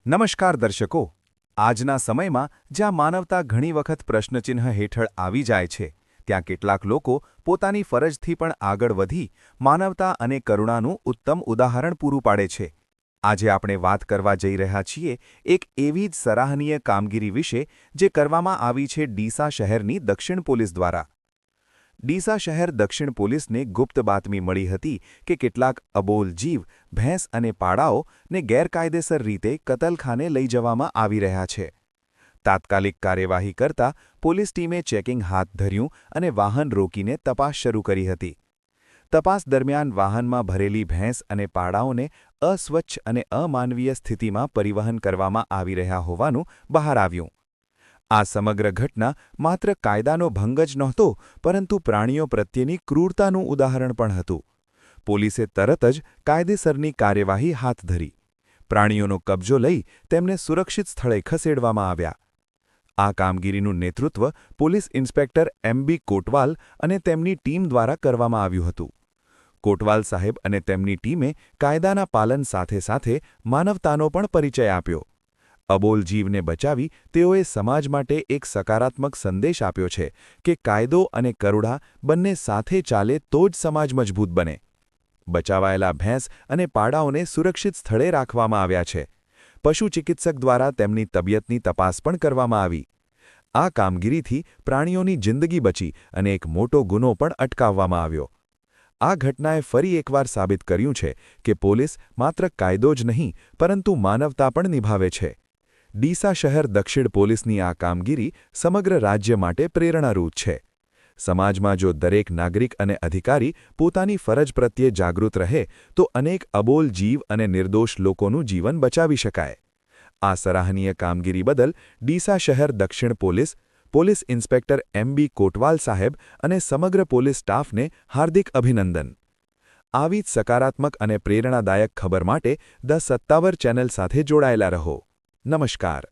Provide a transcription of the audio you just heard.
નમસ્કાર દર્શકો, આજના સમયમાં જ્યાં માનવતા ઘણી વખત પ્રશ્નચિહ્ન હેઠળ આવી જાય છે, ત્યાં કેટલાક લોકો પોતાની ફરજથી પણ આગળ વધી માનવતા અને કરુણાનું ઉત્તમ ઉદાહરણ પૂરું પાડે છે. આજે આપણે વાત કરવા જઈ રહ્યા છીએ એક એવી જ સરાહનીય કામગીરી વિશે જે કરવામાં આવી છે ડીસા શહેરની દક્ષિણ પોલીસ દ્વારા. ડીસા શહેર દક્ષિણ પોલીસને ગુપ્ત બાતમી મળી હતી કે કેટલાક અબોલ જીવ, ભેંસ અને પાડાઓને ગેરકાયદેસર રીતે કતલખાને લઈ જવામાં આવી રહ્યા છે. તાત્કાલિક કાર્યવાહી કરતા પોલીસ ટીમે ચેકિંગ હાથ ધર્યું અને વાહન રોકીને તપાસ શરૂ કરી હતી. તપાસ દરમિયાન વાહનમાં ભરેલી ભેંસ અને પાડાઓને અસ્વચ્છ અને અમાનવીય સ્થિતિમાં પરિવહન કરવામાં આવી રહ્યા હોવાનું બહાર આવ્યું. આ સમગ્ર ઘટના માત્ર કાયદાનો ભંગ જ નહોતો, પરંતુ પ્રાણીઓ પ્રત્યેની ક્રૂરતાનું ઉદાહરણ પણ હતું. પોલીસે તરત જ કાયદેસરની કાર્યવાહી હાથ ધરી. પ્રાણીઓનો કબજો લઈ તેમને સુરક્ષિત સ્થળે ખસેડવામાં આવ્યા. આ કામગીરીનું નેતૃત્વ પોલીસ ઇન્સ્પેક્ટર એમ.બી. કોટવાલ અને તેમની ટીમ દ્વારા કરવામાં આવ્યું હતું. કોટવાલ સાહેબ અને તેમની ટીમે કાયદાના પાલન સાથે સાથે માનવતાનો પણ પરિચય આપ્યો. અબોલ જીવને બચાવી તેઓએ સમાજ માટે એક સકારાત્મક સંદેશ આપ્યો છે કે કાયદો અને કરુણા બંને સાથે ચાલે તો જ સમાજ મજબૂત બને. બચાવાયેલા ભેંસ અને પાડાઓને સુરક્ષિત સ્થળે રાખવામાં આવ્યા છે. પશુ ચિકિત્સક દ્વારા તેમની તબિયતની તપાસ પણ કરવામાં આવી. આ કામગીરીથી પ્રાણીઓની જિંદગી બચી અને એક મોટો ગુનો પણ અટકાવવામાં આવ્યો. આ ઘટનાએ ફરી એકવાર સાબિત કર્યું છે કે પોલીસ માત્ર કાયદો જ નહીં પરંતુ માનવતા પણ નિભાવે છે. ડીસા શહેર દક્ષિણ પોલીસની આ કામગીરી સમગ્ર રાજ્ય માટે પ્રેરણારૂપ છે. સમાજમાં જો દરેક નાગરિક અને અધિકારી પોતાની ફરજ પ્રત્યે જાગૃત રહે તો અનેક અબોલ જીવ અને નિર્દોષ લોકોનું જીવન બચાવી શકાય. આ સરાહનીય કામગીરી બદલ ડીસા શહેર દક્ષિણ પોલીસ ઇન્સ્પેક્ટર એમ.બી. કોટવાલ સાહેબ અને સમગ્ર પોલીસ સ્ટાફને હાર્દિક અભિનંદન. આવી જ સકારાત્મક અને પ્રેરણાદાયક ખબર માટે ધ સત્તાવાર ચેનલ સાથે જોડાયેલા રહો. નમસ્કાર.